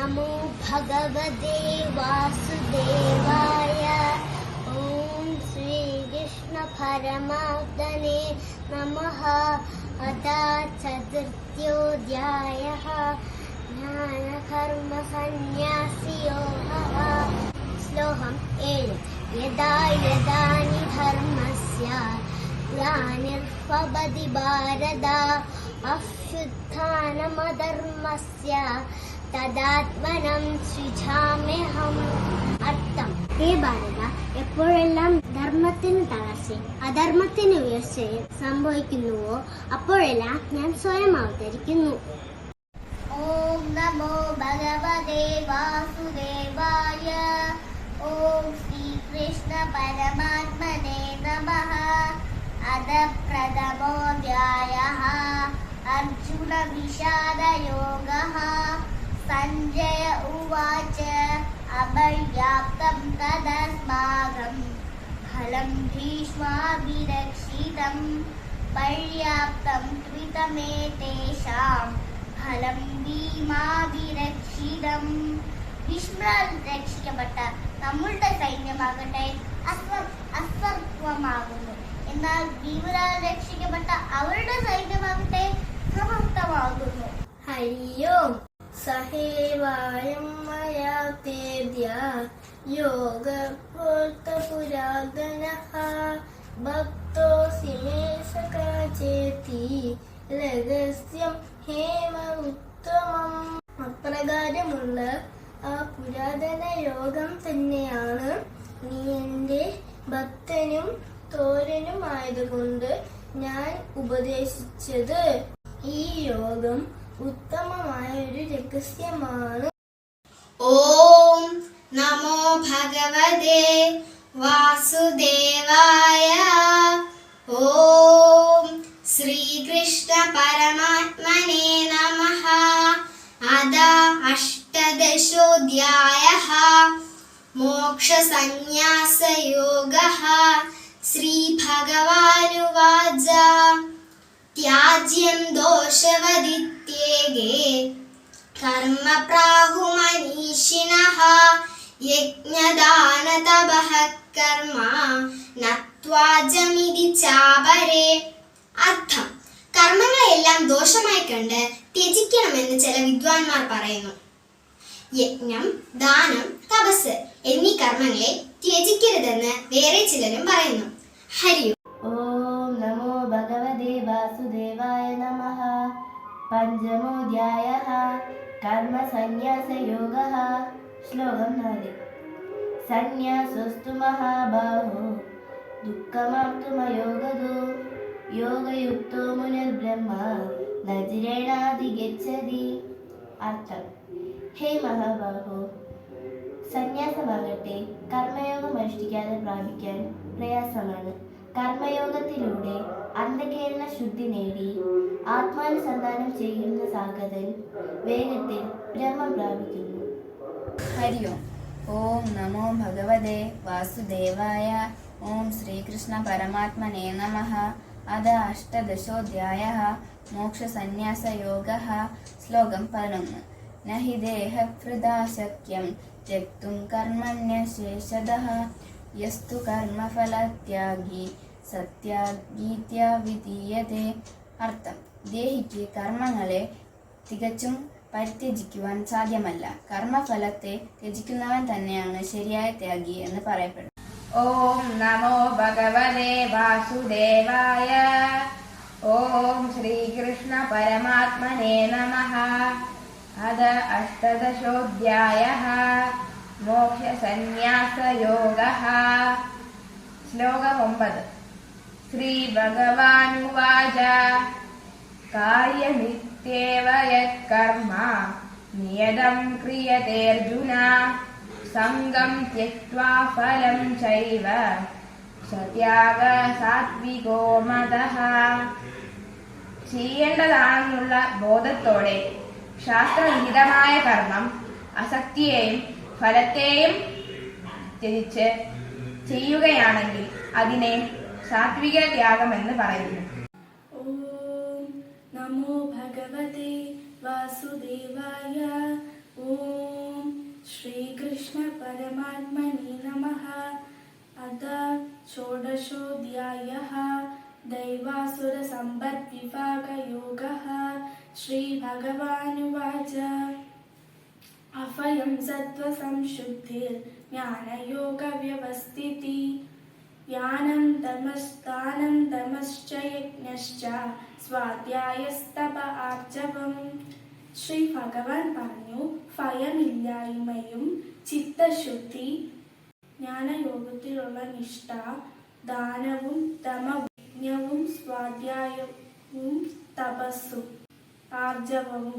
നമോ ഭഗവതേ വാസുദേവായ. ഓം ശ്രീകൃഷ്ണ പരമാത്മനേ നമഃ. അഥ ചതുർത്ഥ്യോധ്യായഃ. ജ്ഞാനകർമ്മ സന്ന്യാസയോഗഃ. ശ്ലോകം 7. യദാ യദാ ഹി ധർമ്മസ്യ ഗ്ലാനിർഭവതി ഭാരത അഭ്യുത്ഥാനമധർമ്മസ്യ തദാത്മനം സൃജാമ്യഹം. അർത്ഥം: ഹേ ഭാരത, എപ്പോഴെല്ലാം ധർമ്മത്തിന് തളർച്ചയും അധർമ്മത്തിന് ഉയർച്ചയും സംഭവിക്കുന്നുവോ അപ്പോഴെല്ലാം ഞാൻ സ്വയം അവതരിക്കുന്നു. ഓം നമോ ഭഗവതേ വാസുദേവായ. ഓം ശ്രീകൃഷ്ണ പരമാത്മനേ നമഃ. അദ പ്രഥമോധ്യായഃ. അർജുന വിഷാദയോഗഃ. സഞ്ജയ ഉവാച അപര്യാപ്തം തദസ്മാകം ഫലം ഭീഷ്മാഭിരക്ഷിതം പര്യാപ്തം ത്വിതമേതേഷാം ഫലം ഭീമാഭിരക്ഷിതം. ഭീഷ്മരാൽ രക്ഷിക്കപ്പെട്ട നമ്മളുടെ സൈന്യമാകട്ടെ അസർവമാകുന്നു. എന്നാൽ ഭീമരാൽ രക്ഷിക്കപ്പെട്ട അവരുടെ സൈന്യമാകട്ടെ സമർത്ഥമാകുന്നു. ഹരിയോം. സഹേവായം മയാ തേദ്യ യോഗപ്രോക്തപുരാതനഃ ഭക്തോസി മേ സഖാ ചേതി രഹസ്യം ഹേമ ഉത്തമം. അപ്രകാരമുള്ള ആ പുരാതന യോഗം തന്നെയാണ് നീ എൻ്റെ ഭക്തനും തോരനുമായതുകൊണ്ട് ഞാൻ ഉപദേശിച്ചത്. ഈ യോഗം ഉത്തമമായ ഒരു രഹസ്യമാണ്. ഓം നമോ ഭഗവതേ വാസുദേവായ. ഓം ശ്രീകൃഷ്ണ പരമാത്മനേ നമഃ. അദ അഷ്ടദശോധ്യായഃ. മോക്ഷസന്ന്യാസയോഗഃ. ശ്രീഭഗവാനുവാച ത്യാജ്യം ദോഷവദിത്യേകേ കർമ്മ പ്രാഹുമനീഷിണഃ യജ്ഞദാനതപഃ കർമ്മ നത്വാജമിതി ചാപരേ. അർത്ഥം: കർമ്മങ്ങളെല്ലാം ദോഷമായി കണ്ട് ത്യജിക്കണമെന്ന് ചില വിദ്വാൻമാർ പറയുന്നു. യജ്ഞം, ദാനം, തപസ് എന്നീ കർമ്മങ്ങളെ ത്യജിക്കരുതെന്ന് വേറെ ചിലരും പറയുന്നു. ഹരിയോ. ഓം നമോ ഭഗവതേ വാസുദേവായ നമഃ. പഞ്ചമോധ്യായഃ. കർമ്മസന്ന്യാസയോഗഃ. ശ്ലോകം 4. സന്യാസോസ്തു മഹാബാഹോ ദുഃഖമാപ്തുമയോഗദോ യോഗയുക്തോ മുനിർബ്രഹ്മ നജിരേണാധിഗച്ഛതി. അർത്ഥം: ഹേ മഹാബാഹോ, സന്യാസമാകട്ടെ കർമ്മയോഗം അനുഷ്ഠിക്കാതെ പ്രാപിക്കാൻ പ്രയാസമാണ്. കർമ്മയോഗത്തിലൂടെ അന്ധകരണ ശുദ്ധി നേടി ആത്മാനുസന്ധാനം ചെയ്യുന്ന സാധകൻ വേഗത്തിൽ ബ്രഹ്മം പ്രാപിക്കുന്നു. ഹരിയോം. ഓം നമോ ഭഗവതേ വാസുദേവായ. ഓം ശ്രീകൃഷ്ണ പരമാത്മനേ നമഃ. അദ അഷ്ടദശോധ്യായഃ. മോക്ഷസന്ന്യാസയോഗഃ. ശ്ലോകം 11. നഹി ദേഹഭൃതാ ശക്യം ത്യക്തും കർമ്മണ്യശേഷതഃ യസ്തു കർമ്മഫലത്യാഗി സത്യാഗീത്യാ വിധീയതേ. അർത്ഥം: ദേഹിക്ക് കർമ്മങ്ങളെ തികച്ചും പരിത്യജിക്കുവാൻ സാധ്യമല്ല. കർമ്മഫലത്തെ ത്യജിക്കുന്നവൻ തന്നെയാണ് ശരിയായ ത്യാഗി എന്ന് പറയപ്പെടുന്നു. ഓം നമോ ഭഗവതേ വാസുദേവായ. ഓം ശ്രീകൃഷ്ണ പരമാത്മനേ നമഃ. അദ അഷ്ടദശോധ്യായഃ. മോക്ഷസന്ന്യാസയോഗഃ. ശ്ലോകം 9. ശ്രീഭഗവാനുവാച കാര്യമിത്യേവ യത്കർമ്മ നിയതം ക്രിയതേർജുന സംഗം ത്യക്ത്വാ ഫലം ചൈവ സത്യാഗ സാത്വികോ മതഃ. ചെയ്യേണ്ടതാണെന്നുള്ള ബോധത്തോടെ ശാസ്ത്രവിഹിതമായ കർമ്മം അസക്തിയെയും ഫലത്തെയും ത്യജിച്ച് ചെയ്യുകയാണെങ്കിൽ അതിനെ സാത്വിക ത്യാഗമെന്ന് പറയുന്നു. ഓം നമോ ഭഗവതേ വാസുദേവായ. ഓം षोडशोऽध्यायः दैवासुरसम्पद्विभागयोगः श्रीभगवानुवाच अभयं सत्त्वसंशुद्धिर्ज्ञानयोगव्यवस्थितिः ज्ञानं तमस्तानं तमश्च यज्ञश्च സ്വാധ്യായസ്തപ ആർജവം. ശ്രീ ഭഗവാൻ പറഞ്ഞു, ഭയമില്ലായ്മയും ചിത്തശുദ്ധി, ജ്ഞാനയോഗത്തിലുള്ള നിഷ്ഠ, ദാനവും ദമവും സ്വാധ്യായവും തപസ്സും ആർജവവും